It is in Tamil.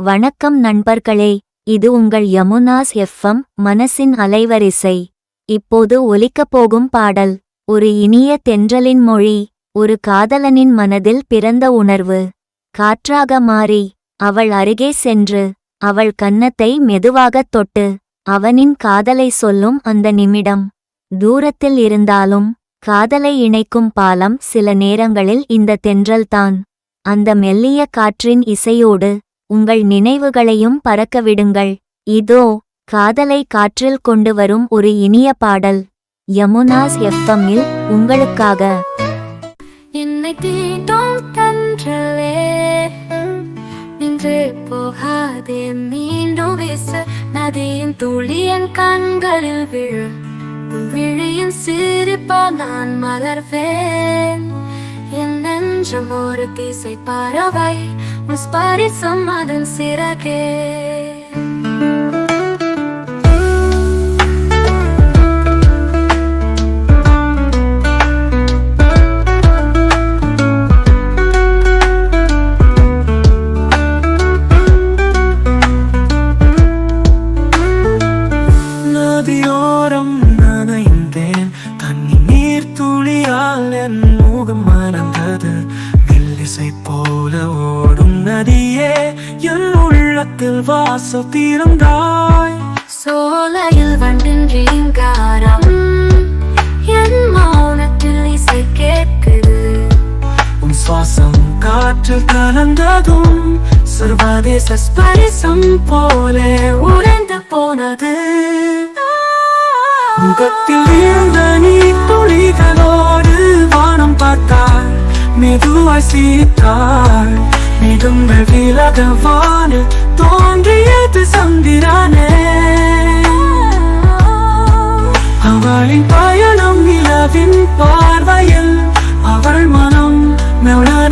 வணக்கம் நண்பர்களே, இது உங்கள் யமுனாஸ் எஃப்எம் மனசின் அலைவரிசை. இப்போது ஒலிக்கப் போகும் பாடல் ஒரு இனிய தென்றலின் மொழி. ஒரு காதலனின் மனதில் பிறந்த உணர்வு காற்றாக மாறி அவள் அருகே சென்று அவள் கன்னத்தை மெதுவாகத் தொட்டு அவனின் காதலை சொல்லும் அந்த நிமிடம். தூரத்தில் இருந்தாலும் காதலை இணைக்கும் பாலம் சில நேரங்களில் இந்த தென்றல்தான். அந்த மெல்லிய காற்றின் இசையோடு உங்கள் நினைவுகளையும் பறக்க விடுங்கள். இதோ காதலை காற்றில் கொண்டு வரும் ஒரு இனிய பாடல் யமுனாஸ் எஃப்எம்மில் உங்களுக்காக. என்னை தீண்டும் தென்றலே நின்று போகாதே, மீண்டும் வீச நதியின் துளி என் கண்களில் விழ, விழியின் சிரிப்பா நான் மலர்வேன். என் நெஞ்சம் ஒரு திசை பறவை, முஸ்பரிசம் அதன் சிறகே. நதியோரம் நனைந்தேன், தண்ணீர் துளியால் என் முகம் மறந்தது. மெல்லிசை போல ஓடும் நதியே, என் உள்ளத்தில் வாசல் தீர்ந்தாய். சோலையில் வண்டின் ரீங்காரம், என் மௌனத்தில் இசை கேட்குது. உன் சுவாசம் காற்றில் கலந்ததும் சர்வதேச ஸ்பரிசம் போலே உறைந்து போனது. முகத்தில் இருந்த நீ துளிகளோடு வானம் பார்த்தாள், மெதுவாய் சீத்தாள். மிடுங்கள் விலக வானில் தோன்றியது சந்திரனே. அவளின் பயணம் நிலவின் பார்வையில், அவள் மனம் மெல்ல